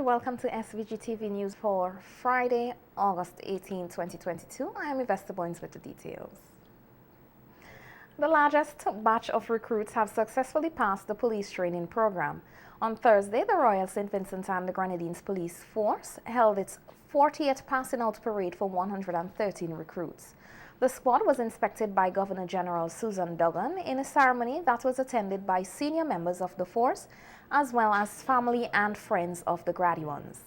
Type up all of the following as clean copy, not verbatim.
welcome to SVG-TV News for Friday, August 18, 2022. I am Investor Boynes with the details. The largest batch of recruits have successfully passed the police training program. On Thursday, the Royal St. Vincent and the Grenadines Police Force held its 40th passing out parade for 113 recruits. The squad was inspected by Governor General Susan Duggan in a ceremony that was attended by senior members of the force as well as family and friends of the graduates.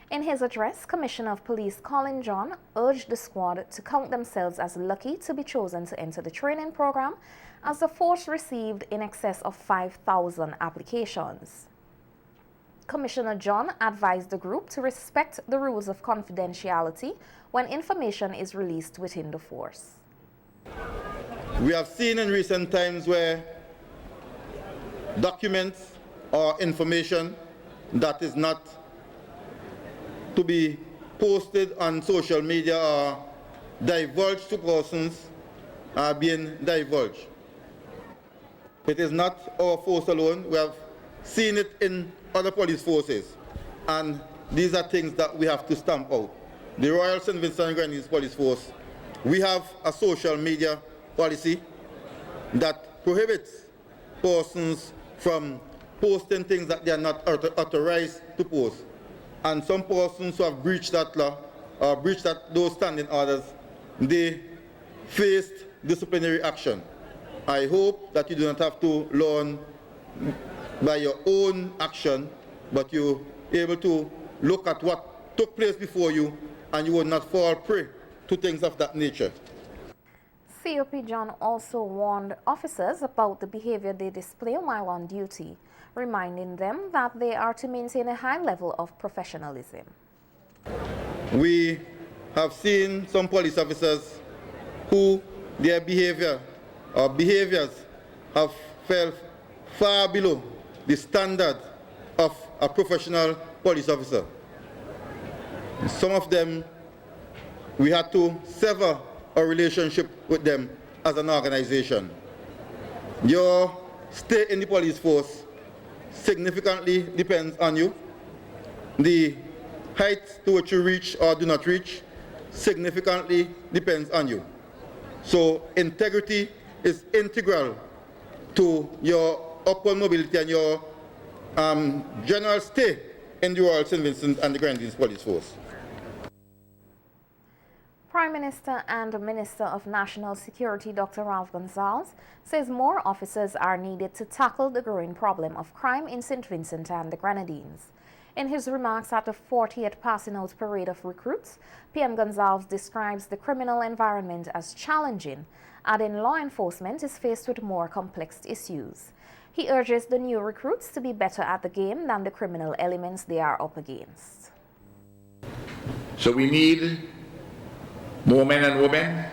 In his address, Commissioner of Police Colin John urged the squad to count themselves as lucky to be chosen to enter the training program, as the force received in excess of 5,000 applications. Commissioner John advised the group to respect the rules of confidentiality when information is released within the force. We have seen in recent times where documents or information that is not to be posted on social media or divulged to persons are being divulged. It is not our force alone. We have seen it in other police forces, and these are things that we have to stamp out. The Royal St. Vincent and Grenadines Police Force, we have a social media policy that prohibits persons from posting things that they are not authorized to post. And some persons who have breached that law or breached those standing orders, they faced disciplinary action. I hope that you do not have to learn by your own action, but you're able to look at what took place before you and you will not fall prey to things of that nature. COP John also warned officers about the behavior they display while on duty, reminding them that they are to maintain a high level of professionalism. We have seen some police officers who their behaviors have fell far below the standard of a professional police officer. Some of them, we had to sever a relationship with them as an organization. Your stay in the police force significantly depends on you. The height to which you reach or do not reach significantly depends on you. So integrity is integral to your upward mobility and your general stay in the Royal St. Vincent and the Grenadines Police Force. Prime Minister and Minister of National Security Dr. Ralph Gonsalves says more officers are needed to tackle the growing problem of crime in St. Vincent and the Grenadines. In his remarks at the 40th passing out parade of recruits, PM Gonsalves describes the criminal environment as challenging, adding law enforcement is faced with more complex issues. He urges the new recruits to be better at the game than the criminal elements they are up against. So we need more men and women,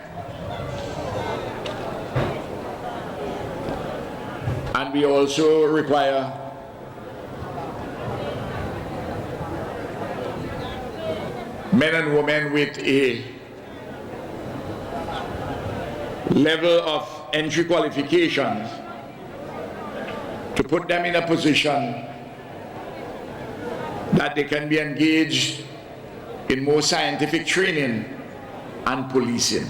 and we also require men and women with a level of entry qualifications to put them in a position that they can be engaged in more scientific training and policing.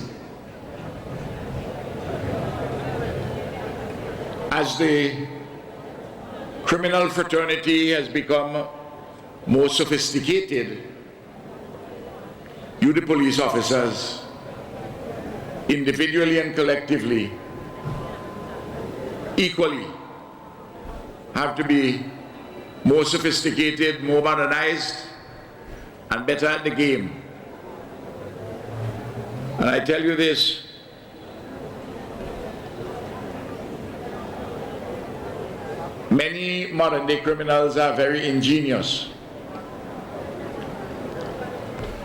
As the criminal fraternity has become more sophisticated, you, the police officers, individually and collectively, equally have to be more sophisticated, more modernized, and better at the game. And I tell you this, many modern-day criminals are very ingenious,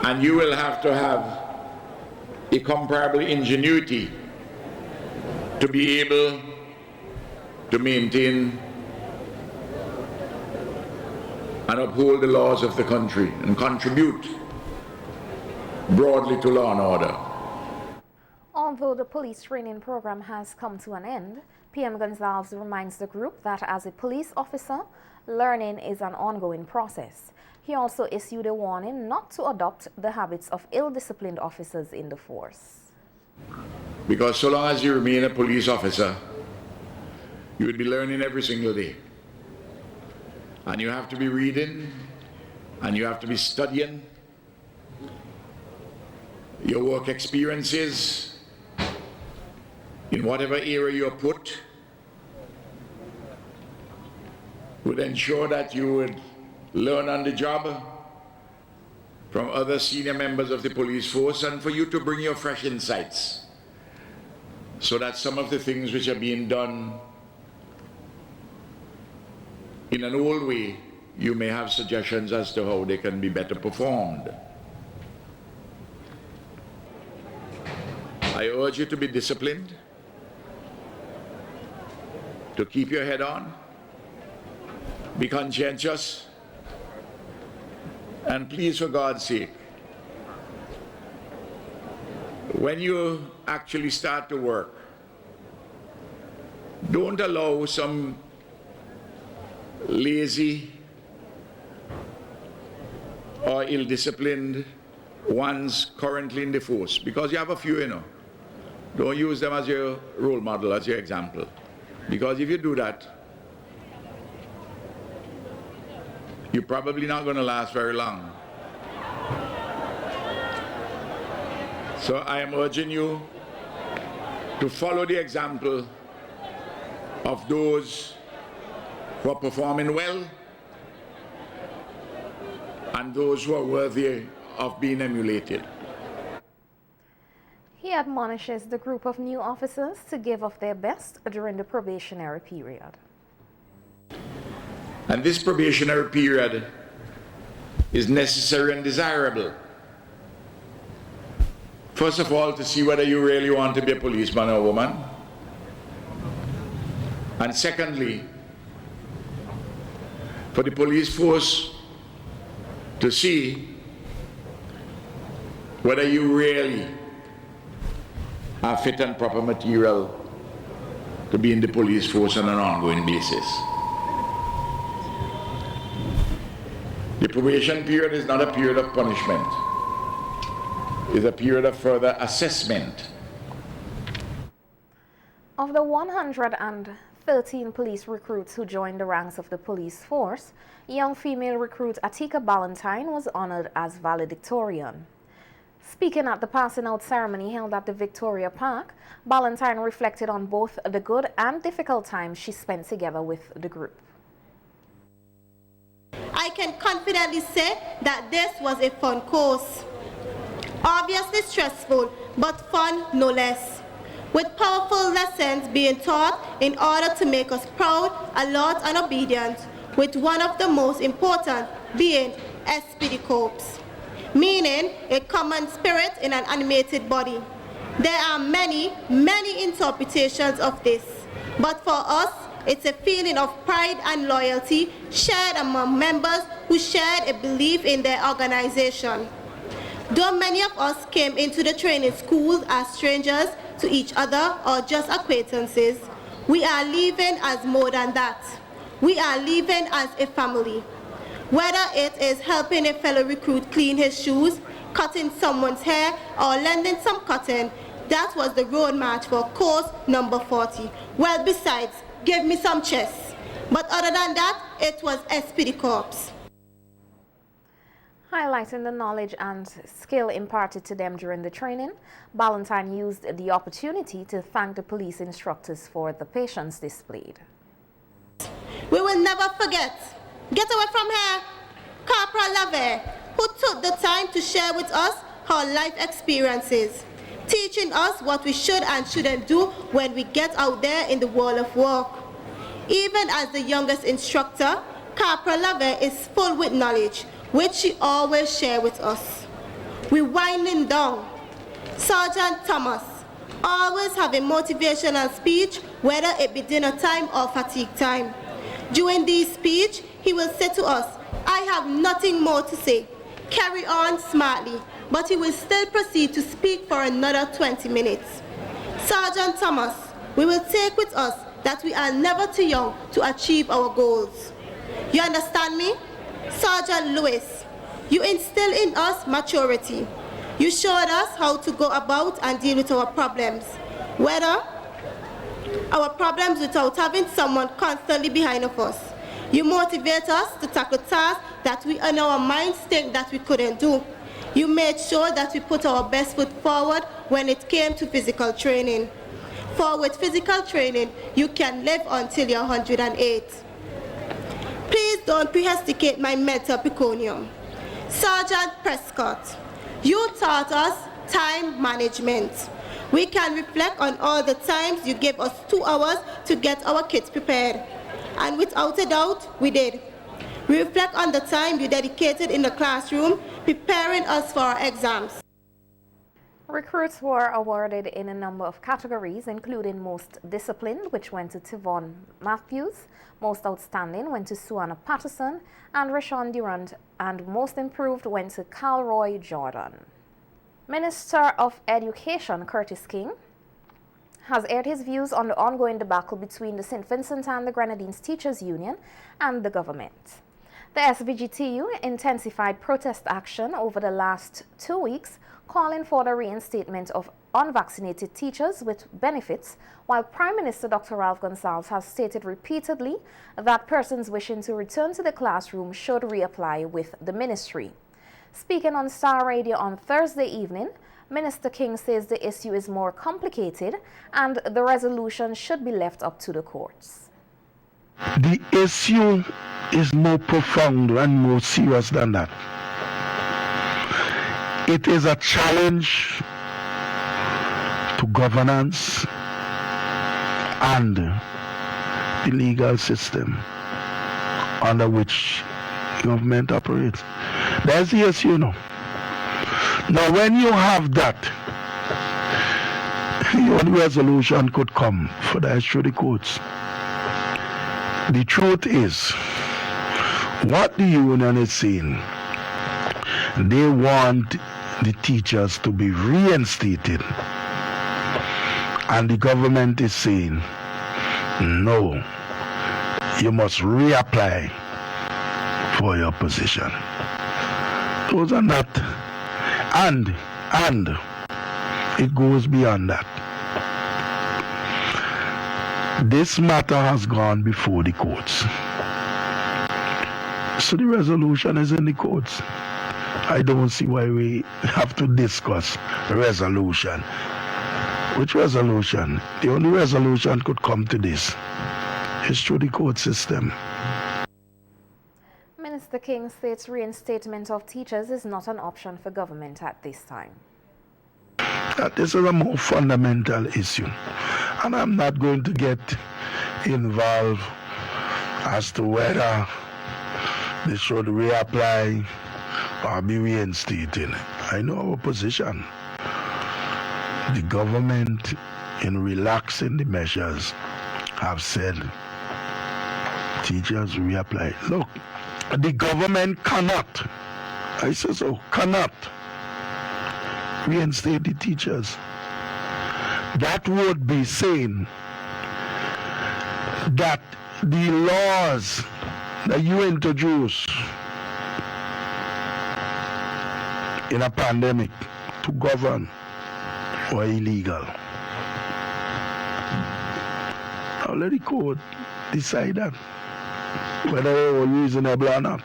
and you will have to have a comparable ingenuity to be able to maintain and uphold the laws of the country and contribute broadly to law and order. Although the police training program has come to an end, PM Gonsalves reminds the group that as a police officer, learning is an ongoing process. He also issued a warning not to adopt the habits of ill-disciplined officers in the force. Because so long as you remain a police officer, you will be learning every single day. And you have to be reading, and you have to be studying your work experiences in whatever area you're put would ensure that you would learn on the job from other senior members of the police force, and for you to bring your fresh insights so that some of the things which are being done in an old way, you may have suggestions as to how they can be better performed. I urge you to be disciplined, to keep your head on, be conscientious, and please, for God's sake, when you actually start to work, don't allow some lazy or ill-disciplined ones currently in the force, because you have a few, you know. Don't use them as your role model, as your example. Because if you do that, you're probably not going to last very long. So I am urging you to follow the example of those who are performing well and those who are worthy of being emulated. He admonishes the group of new officers to give of their best during the probationary period. And this probationary period is necessary and desirable. First of all, to see whether you really want to be a policeman or woman. And secondly, for the police force to see whether you really are fit and proper material to be in the police force on an ongoing basis. The probation period is not a period of punishment. It's a period of further assessment. Of the 113 police recruits who joined the ranks of the police force, young female recruit Atika Ballantyne was honored as Valedictorian. Speaking at the passing out ceremony held at the Victoria Park, Ballantyne reflected on both the good and difficult times she spent together with the group. I can confidently say that this was a fun course. Obviously stressful, but fun no less. With powerful lessons being taught in order to make us proud, alert and obedient, with one of the most important being SPD corps, meaning a common spirit in an animated body. There are many interpretations of this, but for us, it's a feeling of pride and loyalty shared among members who shared a belief in their organization. Though many of us came into the training schools as strangers to each other or just acquaintances, we are leaving as more than that. We are leaving as a family. Whether it is helping a fellow recruit clean his shoes, cutting someone's hair, or lending some cotton, that was the road march for course number 40. Well, besides, give me some chess. But other than that, it was SPD Corps. Highlighting the knowledge and skill imparted to them during the training, Ballantyne used the opportunity to thank the police instructors for the patience displayed. We will never forget. Get away from here, Corporal Lave, who took the time to share with us her life experiences, teaching us what we should and shouldn't do when we get out there in the world of work. Even as the youngest instructor, Corporal Lave is full with knowledge, which she always shares with us. We're winding down. Sergeant Thomas, always having motivational speech, whether it be dinner time or fatigue time. During this speech, he will say to us, I have nothing more to say. Carry on smartly, but he will still proceed to speak for another 20 minutes. Sergeant Thomas, we will take with us that we are never too young to achieve our goals. You understand me? Sergeant Lewis, You instill in us maturity. You showed us how to go about and deal with our problems, whether our problems without having someone constantly behind of us. You motivate us to tackle tasks that we in our minds think that we couldn't do. You made sure that we put our best foot forward when it came to physical training. For with physical training, you can live until you're 108. Please don't prehesticate my mental pecunium. Sergeant Prescott, you taught us time management. We can reflect on all the times you gave us 2 hours to get our kids prepared. And without a doubt, we did. We reflect on the time you dedicated in the classroom preparing us for our exams. Recruits were awarded in a number of categories, including Most Disciplined, which went to Tivon Matthews, Most Outstanding went to Suanna Patterson, and Rashawn Durant, and Most Improved went to Calroy Jordan. Minister of Education Curtis King has aired his views on the ongoing debacle between the St. Vincent and the Grenadines Teachers Union and the government. The SVGTU intensified protest action over the last 2 weeks, calling for the reinstatement of unvaccinated teachers with benefits, while Prime Minister Dr. Ralph Gonsalves has stated repeatedly that persons wishing to return to the classroom should reapply with the ministry. Speaking on Star Radio on Thursday evening, Minister King says the issue is more complicated and the resolution should be left up to the courts. The issue is more profound and more serious than that. It is a challenge to governance and the legal system under which government operates. That's the issue now. Now when you have that, your resolution could come for the through the courts. The truth is, what the union is saying, they want the teachers to be reinstated. And the government is saying, no, you must reapply for your position. Those are not, and it goes beyond that. This matter has gone before the courts. So the resolution is in the courts. I don't see why we have to discuss resolution. Which resolution? The only resolution could come to this is through the court system. Minister King states reinstatement of teachers is not an option for government at this time. That is a more fundamental issue. And I'm not going to get involved as to whether they should reapply or be reinstated. I know our position. The government, in relaxing the measures, have said teachers reapply. Look, the government cannot, I say so, cannot reinstate the teachers. That would be saying that the laws that you introduce in a pandemic to govern were illegal. Now let the court decide that, whether they were reasonable or not.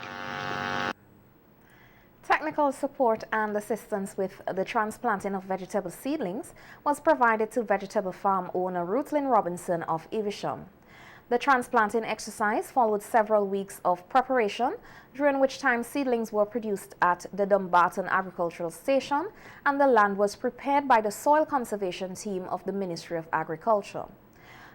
Technical support and assistance with the transplanting of vegetable seedlings was provided to vegetable farm owner Ruthlyn Robinson of Evesham. The transplanting exercise followed several weeks of preparation, during which time seedlings were produced at the Dumbarton Agricultural Station and the land was prepared by the soil conservation team of the Ministry of Agriculture.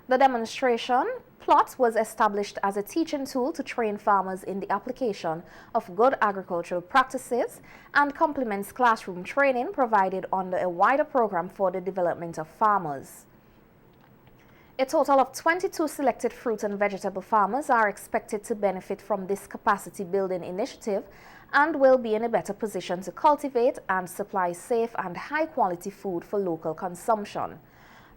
The demonstration plot was established as a teaching tool to train farmers in the application of good agricultural practices and complements classroom training provided under a wider program for the development of farmers. A total of 22 selected fruit and vegetable farmers are expected to benefit from this capacity building initiative and will be in a better position to cultivate and supply safe and high quality food for local consumption.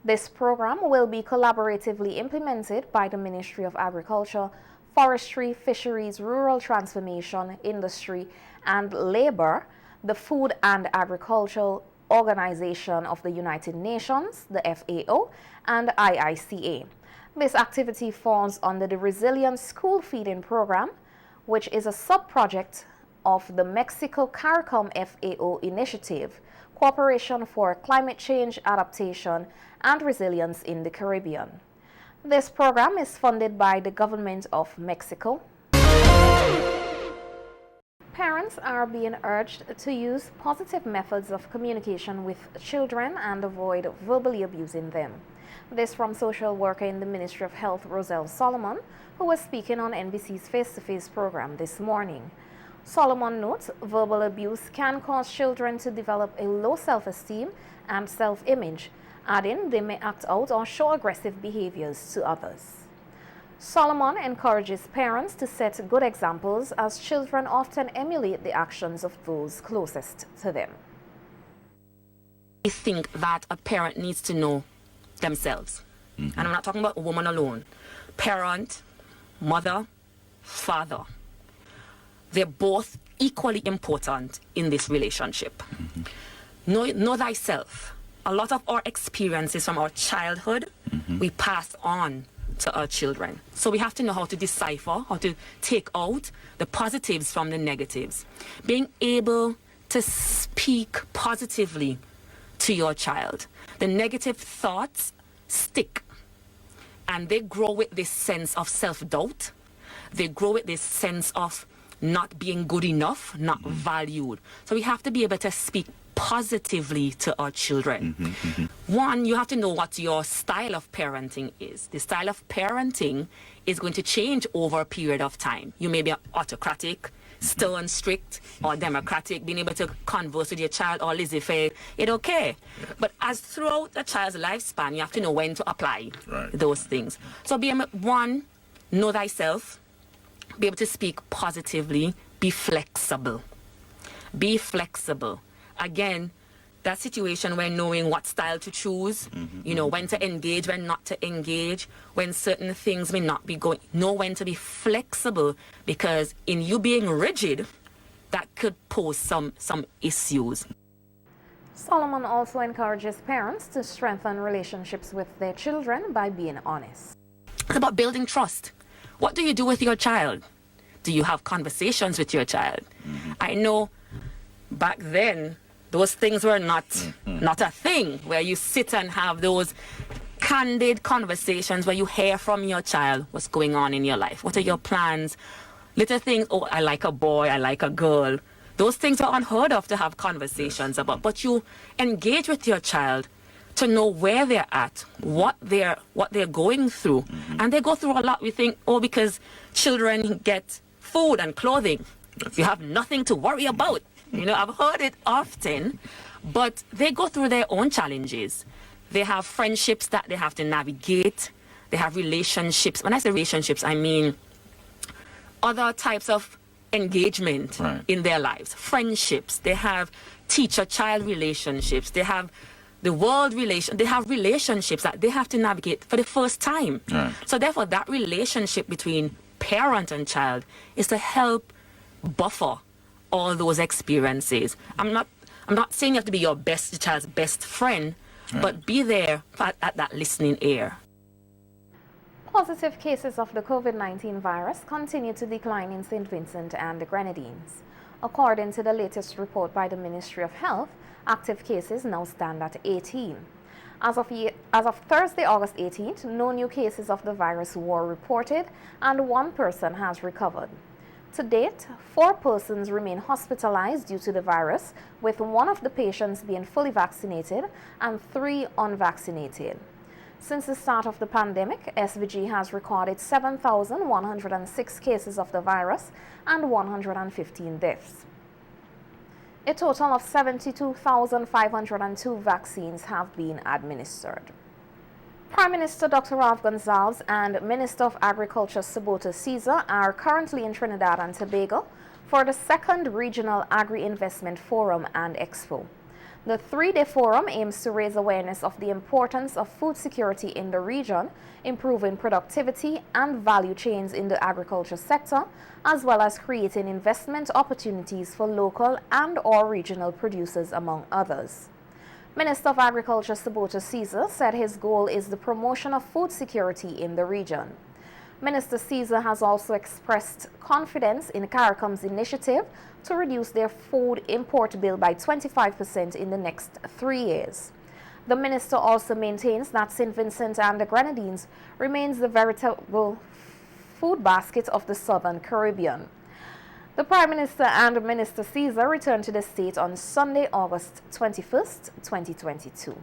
This program will be collaboratively implemented by the Ministry of Agriculture, forestry, fisheries, rural transformation, industry, and labor, the Food and Agricultural Organization of the United Nations, the FAO, and IICA. This activity falls under the Resilient School Feeding Program, which is a sub-project of the Mexico-CARICOM FAO initiative, Cooperation for Climate Change Adaptation and Resilience in the Caribbean. This program is funded by the government of Mexico. Parents are being urged to use positive methods of communication with children and avoid verbally abusing them. This from social worker in the Ministry of Health, Roselle Solomon, who was speaking on NBC's Face-to-Face program this morning. Solomon notes verbal abuse can cause children to develop a low self-esteem and self-image, adding they may act out or show aggressive behaviors to others. Solomon encourages parents to set good examples as children often emulate the actions of those closest to them. I think that a parent needs to know themselves. And I'm not talking about a woman alone. Parent, mother, father. They're both equally important in this relationship. Know thyself. A lot of our experiences from our childhood, we pass on to our children. So we have to know how to decipher, how to take out the positives from the negatives. Being able to speak positively to your child. The negative thoughts stick, and they grow with this sense of self-doubt. They grow with this sense of not being good enough, not valued. So we have to be able to speak positively to our children. One, you have to know what your style of parenting is. The style of parenting is going to change over a period of time. You may be autocratic, stern, strict, or democratic, being able to converse with your child or laissez-faire, it's okay. But as throughout a child's lifespan, you have to know when to apply those things. So one, know thyself, be able to speak positively, be flexible. Be flexible. Again, that situation where knowing what style to choose, you know, when to engage, when not to engage, when certain things may not be going, know when to be flexible, because in you being rigid, that could pose some issues. Solomon also encourages parents to strengthen relationships with their children by being honest. It's about building trust. What do you do with your child? Do you have conversations with your child? I know back then, those things were not a thing, where you sit and have those candid conversations where you hear from your child what's going on in your life. What are your plans? Little things, oh, I like a boy, I like a girl. Those things are unheard of to have conversations about. But you engage with your child to know where they're at, what they're going through. And they go through a lot. We think, oh, because children get food and clothing, you have nothing to worry about. You know, I've heard it often, but they go through their own challenges. They have friendships that they have to navigate. They have relationships. When I say relationships, I mean other types of engagement in their lives. Friendships. They have teacher-child relationships. They have the world relation. They have relationships that they have to navigate for the first time. So therefore, that relationship between parent and child is to help buffer all those experiences. I'm not saying you have to be your child's best friend, but be there at that listening ear. Positive cases of the COVID-19 virus continue to decline in St. Vincent and the Grenadines. According to the latest report by the Ministry of Health, active cases now stand at 18. As of Thursday, August 18th, no new cases of the virus were reported and one person has recovered. To date, 4 persons remain hospitalized due to the virus, with one of the patients being fully vaccinated and 3 unvaccinated. Since the start of the pandemic, SVG has recorded 7,106 cases of the virus and 115 deaths. A total of 72,502 vaccines have been administered. Prime Minister Dr. Ralph Gonsalves and Minister of Agriculture Sabota Caesar are currently in Trinidad and Tobago for the 2nd Regional Agri-Investment Forum and Expo. The three-day forum aims to raise awareness of the importance of food security in the region, improving productivity and value chains in the agriculture sector, as well as creating investment opportunities for local and/or regional producers, among others. Minister of Agriculture Subota Caesar said his goal is the promotion of food security in the region. Minister Caesar has also expressed confidence in CARICOM's initiative to reduce their food import bill by 25% in the next 3 years. The minister also maintains that St. Vincent and the Grenadines remains the veritable food basket of the Southern Caribbean. The Prime Minister and Minister Caesar returned to the state on Sunday, August 21st, 2022.